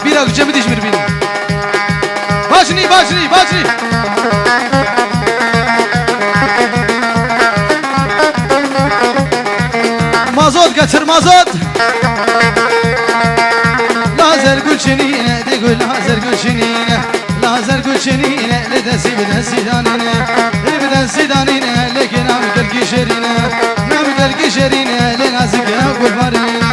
بيرا جمدي جمر بينا باجني باجني باجني مازوت قتر مازوت لازر قول شنينة تقول لازر قول شنينة لازر قول شنينة لدسي بدسي دانينة بدسي دانينة لكن نام قلقي شرينة نام قلقي شرينة لنازق أقول فارينة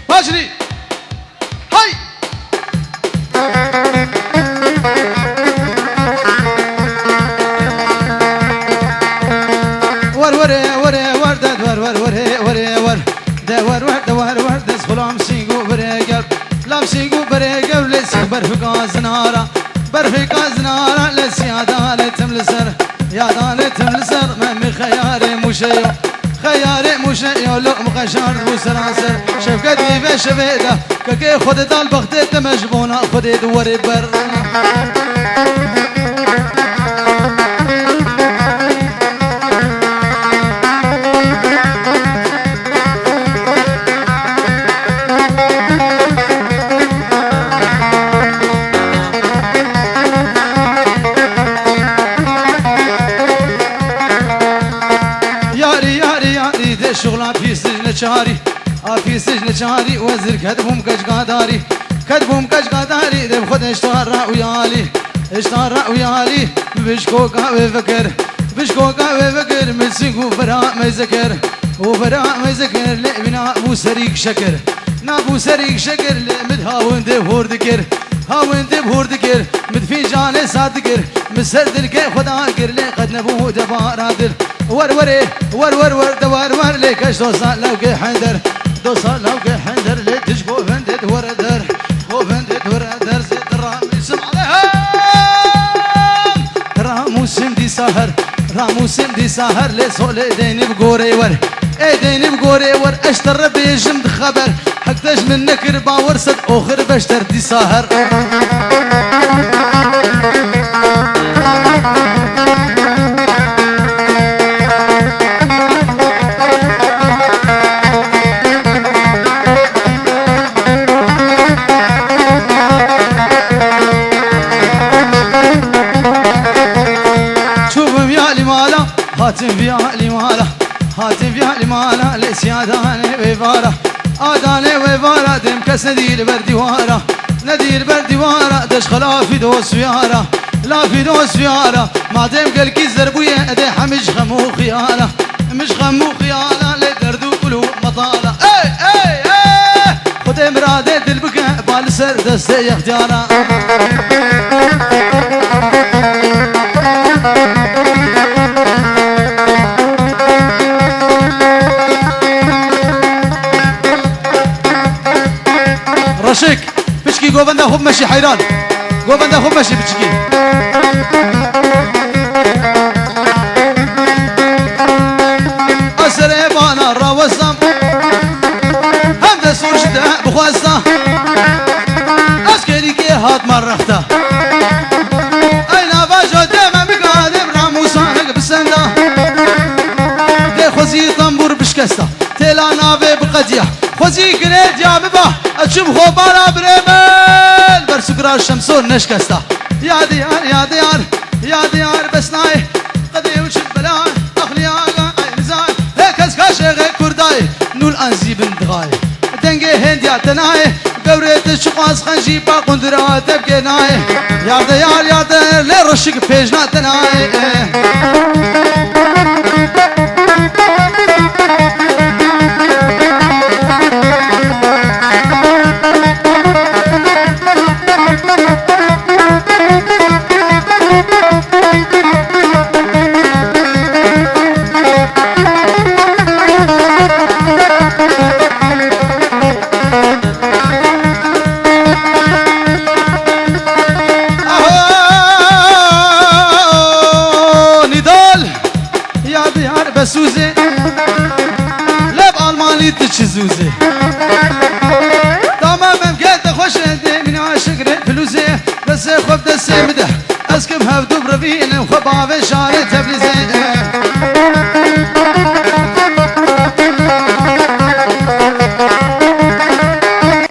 باجري هاي ور ور ور ور دد ور ور ور ور ور دور ور دور ور دس غلام سينغو بريقل لام سينغو بريقل لسي برفقا زنارا برفقا زنارا لسي يادانة تملسر يادانة تملسر ممي خياري مشيو خياري مشيو لقم قشار بوسراسر شفقتي في شفيدة كاكي خود دال بختت مجبونة خودي دوري بر شغلان في سجن شهري في سجن شهري وزر كذبهم كشقاداري كذبهم كشقاداري دم خد اشتهر ويالي اشتهر ويالي بشكوكا وفكر بشكوكا وفكر مسكو براء ما يذكر وبراء ما يذكر لبنا ابو سريك شكر نابو سريك شكر لمد هاون دبور ذكر هاون دبور ذكر مد في جاني صادقر مسرد الكي خدا كر لي قد نبوه دبارادر ور ور ور ور ور دوار ور ليكش دوسا لو كي حندر دوسا لو كي حندر لي تشكو فندت وردر كو فندت وردر زيت راموسم عليها راموسم دي سهر راموسم دي سهر لي صولي ديني بقوري ور اي ديني بقوري ور اشتر بيجم خبر حقتش منك ربا ورسد اخر بشتر دي سهر هاتم في عقلي مالا هاتم في عقلي مالا ليس عداني ويفارة عداني ويفارة دم كس ندير بردي وارا ندير بردي وارا دشخلا في دوس فيارة لا في دوس فيارة ما دم قلقي زربوية اديحة مش خمو خيالة مش خمو خيالة لدردو قلوب مطالة اي اي اي خد امرادة البكاء بالسر دستي اختيارة رشيك بشكي قوبندا خب ماشي حيران قوبندا خب ماشي بشكي أسرع بانا راوسام هم دسور شده بخواستا أسكري كي هات مرختا أين باجو ديما مقادم راموسانك بسندا دي خوزي طنبور بشكستا تيلا نابي بقديا خوزي قريد يا ببا أشوف خوبانا بريمل برسكرا الشمسون نشكستا يا ديار يا ديار يا ديار بس ناي قدي وش البلاي أخلي على أي نزاي هيك أزكاش غير كرداي نول أنزي بندغاي دنجي هند يا تناي قوريت الشقاص خنجي با قندرات تبقي ناي يا ديار يا ديار لي رشق بيجنا تناي Thank you. بين وخباب شارة تبليزين